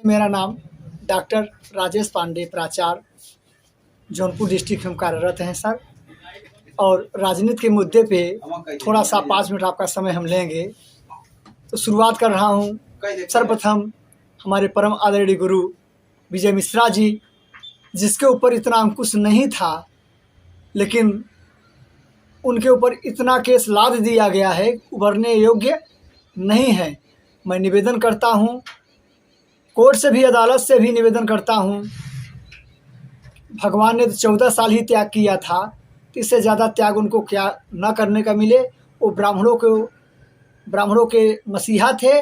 मेरा नाम डॉक्टर राजेश पांडे, प्राचार्य जौनपुर डिस्ट्रिक्ट में कार्यरत हैं सर। और राजनीति के मुद्दे पे थोड़ा सा 5 मिनट आपका समय हम लेंगे। तो शुरुआत कर रहा हूँ। सर्वप्रथम हमारे परम आदरणीय गुरु विजय मिश्रा जी, जिसके ऊपर इतना अंकुश नहीं था, लेकिन उनके ऊपर इतना केस लाद दिया गया है, उभरने योग्य नहीं है। मैं निवेदन करता हूँ, कोर्ट से भी, अदालत से भी निवेदन करता हूँ। भगवान ने तो 14 साल ही त्याग किया था, तो इससे ज़्यादा त्याग उनको क्या न करने का मिले। वो ब्राह्मणों के मसीहा थे,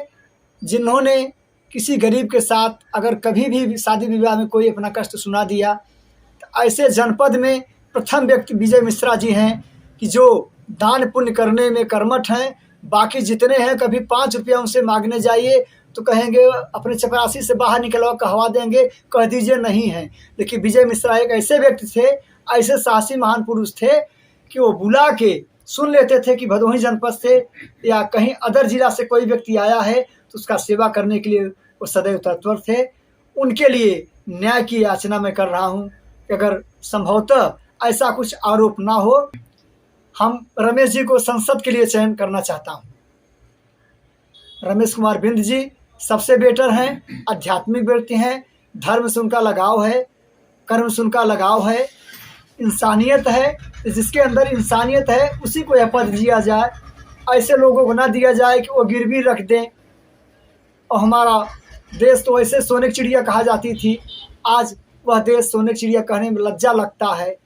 जिन्होंने किसी गरीब के साथ अगर कभी भी शादी विवाह में कोई अपना कष्ट सुना दिया, तो ऐसे जनपद में प्रथम व्यक्ति विजय मिश्रा जी हैं कि जो दान पुण्य करने में कर्मठ हैं। बाकी जितने हैं, कभी 5 रुपया उनसे मांगने जाइए तो कहेंगे अपने चपरासी से बाहर निकलवा, कहवा देंगे, कह दीजिए नहीं है। लेकिन विजय मिश्रा एक ऐसे व्यक्ति थे, ऐसे साहसी महान पुरुष थे कि वो बुला के सुन लेते थे कि भदोही जनपद से या कहीं अदर जिला से कोई व्यक्ति आया है तो उसका सेवा करने के लिए वो सदैव तत्पर थे। उनके लिए न्याय की याचना मैं कर रहा हूँ कि अगर संभवतः ऐसा कुछ आरोप ना हो, हम रमेश जी को संसद के लिए चयन करना चाहता हूँ। रमेश कुमार बिंद जी सबसे बेटर हैं, आध्यात्मिक व्यक्ति हैं, धर्म से उनका लगाव है, कर्म से उनका लगाव है, इंसानियत है। जिसके अंदर इंसानियत है उसी को यह पद दिया जाए, ऐसे लोगों को ना दिया जाए कि वो गिरवी रख दें। और हमारा देश तो ऐसे सोने की चिड़िया कहा जाती थी, आज वह देश सोने की चिड़िया कहने में लज्जा लगता है।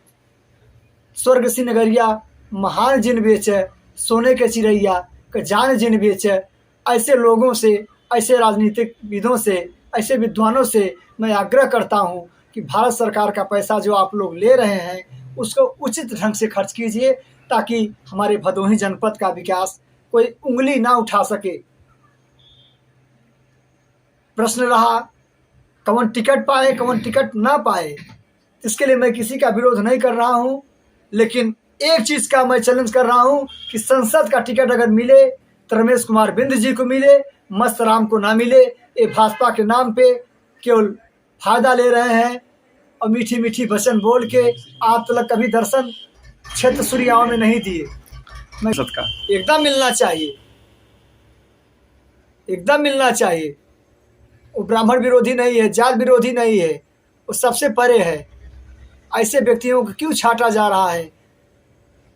स्वर्ग सी नगरिया महान जिन बेचे, सोने के चिड़ैया का जान जिन बेचे। ऐसे लोगों से, ऐसे राजनीतिक विदों से, ऐसे विद्वानों से मैं आग्रह करता हूं कि भारत सरकार का पैसा जो आप लोग ले रहे हैं उसको उचित ढंग से खर्च कीजिए, ताकि हमारे भदोही जनपद का विकास कोई उंगली ना उठा सके। प्रश्न रहा कौन टिकट पाए, कौन टिकट ना पाए, इसके लिए मैं किसी का विरोध नहीं कर रहा हूं, लेकिन एक चीज़ का मैं चैलेंज कर रहा हूं कि संसद का टिकट अगर मिले तो रमेश कुमार बिंद जी को मिले, मस्त राम को ना मिले। ये भाजपा के नाम पे केवल फायदा ले रहे हैं और मीठी मीठी वचन बोल के आज तक कभी दर्शन क्षेत्र सूर्याओं में नहीं दिए। मैं का एकदम मिलना चाहिए, एकदम मिलना चाहिए। वो ब्राह्मण विरोधी नहीं है, जात विरोधी नहीं है, वो सबसे परे है। ऐसे व्यक्तियों को क्यों छाटा जा रहा है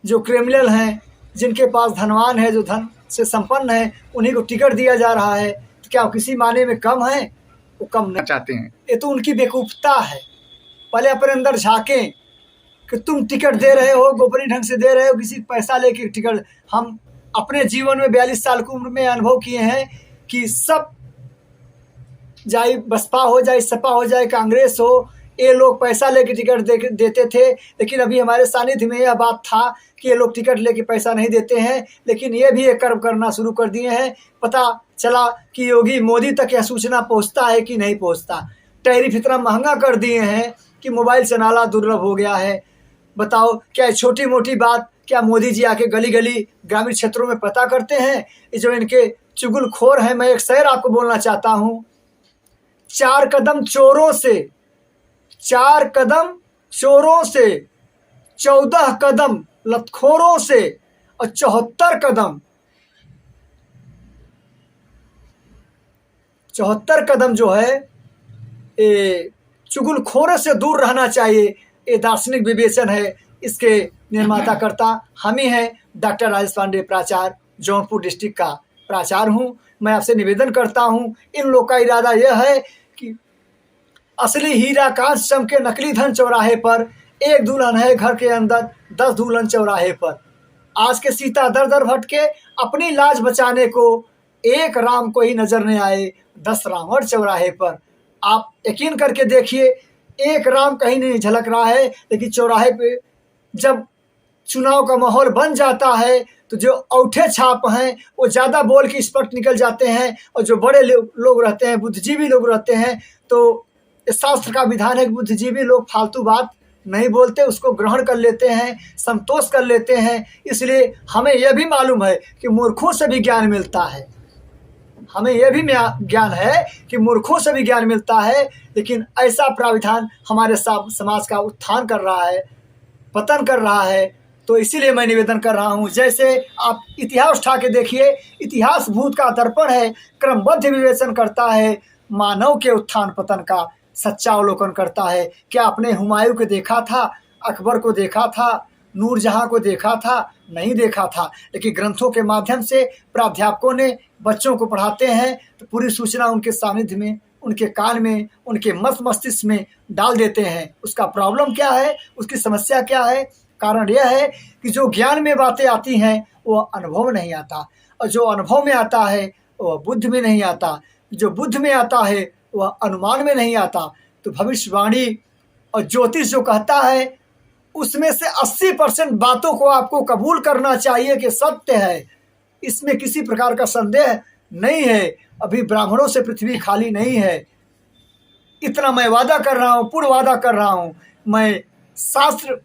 जो क्रिमिनल हैं, जिनके पास धनवान है, जो धन से संपन्न है, उन्हीं को टिकट दिया जा रहा है। तो क्या वो किसी माने में कम है? वो कम नहीं चाहते हैं। ये तो उनकी बेवकूफ़ता है। पहले अपने अंदर झांकें कि तुम टिकट दे रहे हो, गोपनीय ढंग से दे रहे हो, किसी पैसा लेके टिकट। हम अपने जीवन में 42 साल की उम्र में अनुभव किए हैं कि सब, चाहे बसपा हो, चाहे सपा हो, चाहे कांग्रेस हो, ये लोग पैसा लेके टिकट देते थे। लेकिन अभी हमारे सानिध्य में यह बात था कि ये लोग टिकट लेके पैसा नहीं देते हैं, लेकिन ये भी एक कर्म करना शुरू कर दिए हैं। पता चला कि योगी मोदी तक यह सूचना पहुंचता है कि नहीं पहुंचता। टैरिफ इतना महंगा कर दिए हैं कि मोबाइल चलाना दुर्लभ हो गया है। बताओ, क्या छोटी मोटी बात क्या मोदी जी आके गली गली ग्रामीण क्षेत्रों में पता करते हैं? ये जो इनके चुगलखोर हैं, मैं एक शेर आपको बोलना चाहता हूँ। 4 कदम चोरों से, 4 कदम चोरों से, 14 कदम लतखोरों से और 74 कदम जो है ये चुगलखोरों से दूर रहना चाहिए। ये दार्शनिक विवेचन है। इसके निर्माता करता हम ही हैं। डॉक्टर राजेश पांडे, प्राचार्य, जौनपुर डिस्ट्रिक्ट का प्राचार्य हूँ। मैं आपसे निवेदन करता हूँ, इन लोग का इरादा यह है कि असली हीरा कांच चमके, नकली धन चौराहे पर। एक दुल्हन है घर के अंदर, 10 दुल्हन चौराहे पर। आज के सीता दर दर भटके, अपनी लाज बचाने को एक राम को ही नजर नहीं आए, 10 रावण चौराहे पर। आप यकीन करके देखिए, एक राम कहीं नहीं झलक रहा है, लेकिन चौराहे पे जब चुनाव का माहौल बन जाता है तो जो औंठे छाप हैं वो ज़्यादा बोल के स्पष्ट निकल जाते हैं। और जो बड़े लोग रहते हैं, बुद्धिजीवी लोग रहते हैं, तो शास्त्र का विधान है कि बुद्धिजीवी लोग फालतू बात नहीं बोलते, उसको ग्रहण कर लेते हैं, संतोष कर लेते हैं। इसलिए हमें यह भी मालूम है कि मूर्खों से भी ज्ञान मिलता है। हमें यह भी ज्ञान है कि मूर्खों से भी ज्ञान मिलता है, लेकिन ऐसा प्राविधान हमारे समाज का उत्थान कर रहा है, पतन कर रहा है। तो इसीलिए मैं निवेदन कर रहा हूँ, जैसे आप इतिहास उठा के देखिए, इतिहास भूत का दर्पण है, क्रमबद्ध विवेचन करता है, मानव के उत्थान पतन का सच्चा अवलोकन करता है। क्या आपने हुमायूं को देखा था, अकबर को देखा था, नूरजहां को देखा था? नहीं देखा था। लेकिन ग्रंथों के माध्यम से प्राध्यापकों ने बच्चों को पढ़ाते हैं तो पूरी सूचना उनके सानिध्य में, उनके कान में, उनके मस्तिष्क में डाल देते हैं। उसका प्रॉब्लम क्या है, उसकी समस्या क्या है? कारण यह है कि जो ज्ञान में बातें आती हैं वो अनुभव नहीं आता, और जो अनुभव में आता है वह बुद्धि में नहीं आता, जो बुद्धि में आता है वह अनुमान में नहीं आता। तो भविष्यवाणी और ज्योतिष जो कहता है उसमें से 80% बातों को आपको कबूल करना चाहिए कि सत्य है, इसमें किसी प्रकार का संदेह नहीं है। अभी ब्राह्मणों से पृथ्वी खाली नहीं है, इतना मैं वादा कर रहा हूँ, पूर्ण वादा कर रहा हूँ। मैं शास्त्र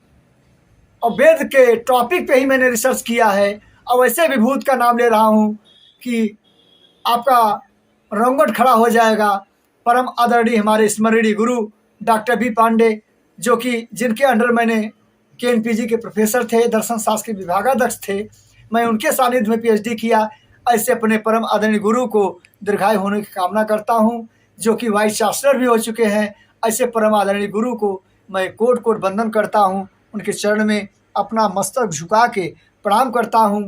और वेद के टॉपिक पे ही मैंने रिसर्च किया है, और वैसे भी भूत का नाम ले रहा हूँ कि आपका रंगट खड़ा हो जाएगा। परम आदरणीय हमारे स्मरणीय गुरु डॉक्टर बी पांडे, जो कि जिनके अंडर मैंने KNPG के प्रोफेसर थे, दर्शन शास्त्र के विभागाध्यक्ष थे, मैं उनके सानिध्य में PhD किया। ऐसे अपने परम आदरणीय गुरु को दीर्घायु होने की कामना करता हूँ, जो कि वाइस चांसलर भी हो चुके हैं। ऐसे परम आदरणीय गुरु को मैं कोटि कोटि वंदन करता हूँ, उनके चरण में अपना मस्तक झुका के प्रणाम करता हूँ।